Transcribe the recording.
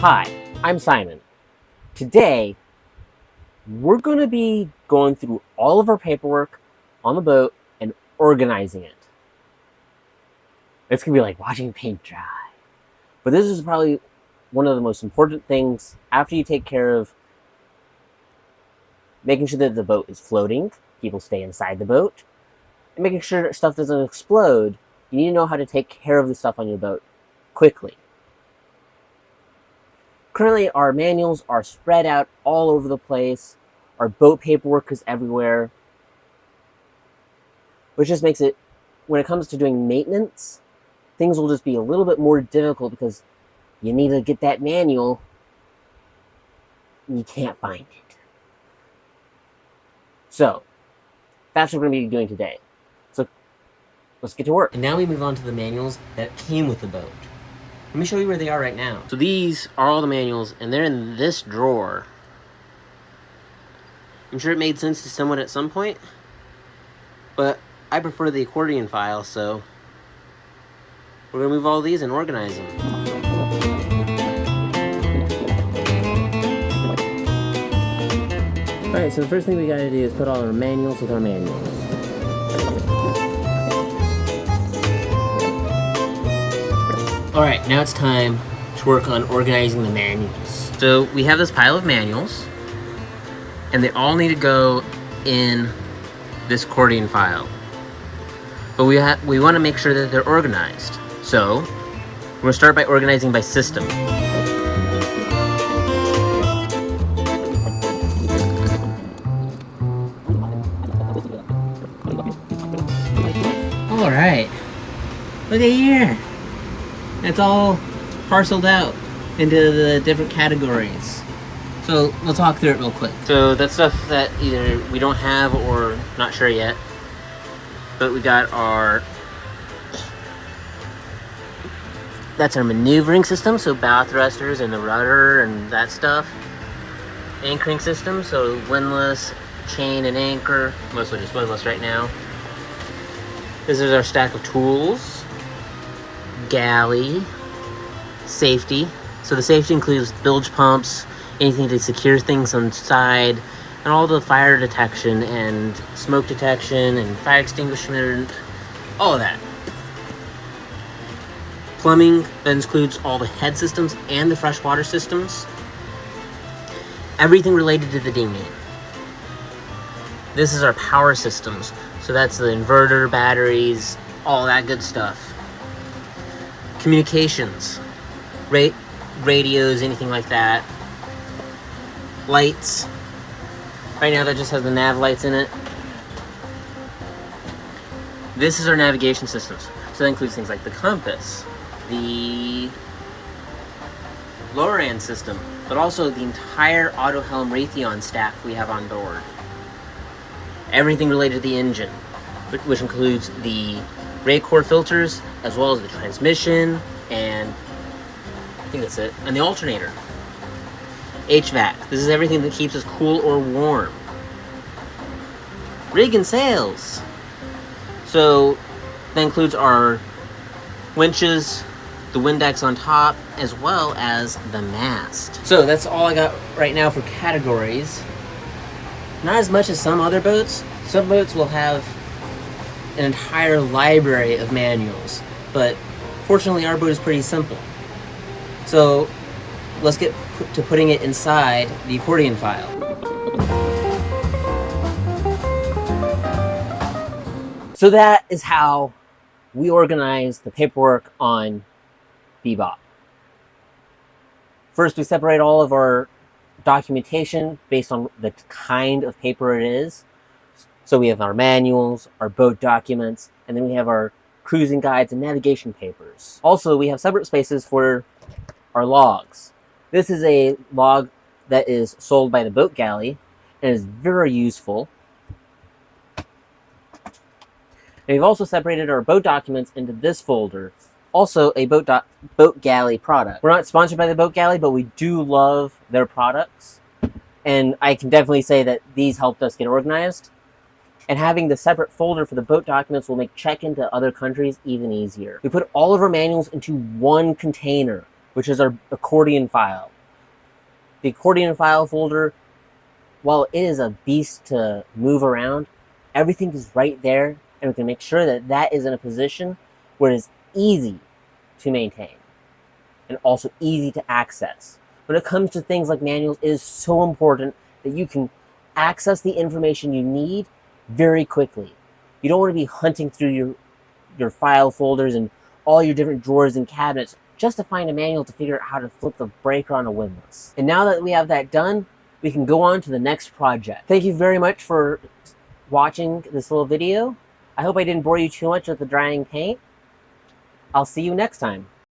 Hi, I'm Simon. Today, we're going to be going through all of our paperwork on the boat and organizing it. It's going to be like watching paint dry. But this is probably one of the most important things after you take care of making sure that the boat is floating, people stay inside the boat, and making sure that stuff doesn't explode. You need to know how to take care of the stuff on your boat quickly. Currently, our manuals are spread out all over the place. Our boat paperwork is everywhere, which just makes it, when it comes to doing maintenance, things will just be a little bit more difficult because you need to get that manual and you can't find it. So, that's what we're going to be doing today. So, let's get to work. And now we move on to the manuals that came with the boat. Let me show you where they are right now. So these are all the manuals, and they're in this drawer. I'm sure it made sense to someone at some point, but I prefer the accordion file, so we're gonna move all these and organize them. Alright, so the first thing we gotta do is put all our manuals with our manuals. Alright, now it's time to work on organizing the manuals. So we have this pile of manuals, and they all need to go in this accordion file. But we want to make sure that they're organized. So we're going to start by organizing by system. Alright, look at here. It's all parceled out into the different categories. So we'll talk through it real quick. So that's stuff that either we don't have or not sure yet. But we got that's our maneuvering system, so bow thrusters and the rudder and that stuff. Anchoring system, so windlass, chain and anchor. Mostly just windlass right now. This is our stack of tools. Galley, safety. So the safety includes bilge pumps, anything to secure things on the side, and all the fire detection and smoke detection and fire extinguishment, all of that. Plumbing, that includes all the head systems and the freshwater systems. Everything related to the dinghy. This is our power systems. So that's the inverter, batteries, all that good stuff. Communications, radios, anything like that. Lights. Right now that just has the nav lights in it. This is our navigation systems. So that includes things like the compass, the LORAN system, but also the entire AutoHelm Raytheon stack we have on board. Everything related to the engine, which includes the Raycore filters, as well as the transmission, and I think that's it, and the alternator. HVAC, this is everything that keeps us cool or warm. Rig and sails. So that includes our winches, the Windex on top, as well as the mast. So that's all I got right now for categories. Not as much as some other boats. Some boats will have an entire library of manuals, but fortunately our boat is pretty simple. So let's get to putting it inside the accordion file. So that is how we organize the paperwork on Bebop. First, we separate all of our documentation based on the kind of paper it is. So we have our manuals, our boat documents, and then we have our cruising guides and navigation papers. Also, we have separate spaces for our logs. This is a log that is sold by the boat galley and is very useful. And we've also separated our boat documents into this folder, also a boat galley product. We're not sponsored by the boat galley, but we do love their products. And I can definitely say that these helped us get organized. And having the separate folder for the boat documents will make check-in to other countries even easier. We put all of our manuals into one container, which is our accordion file. The accordion file folder, while it is a beast to move around, everything is right there, and we can make sure that that is in a position where it is easy to maintain and also easy to access. When it comes to things like manuals, it is so important that you can access the information you need very quickly. You don't want to be hunting through your file folders and all your different drawers and cabinets just to find a manual to figure out how to flip the breaker on a windlass. And now that we have that done, we can go on to the next project. Thank you very much for watching this little video. I hope I didn't bore you too much with the drying paint. I'll see you next time.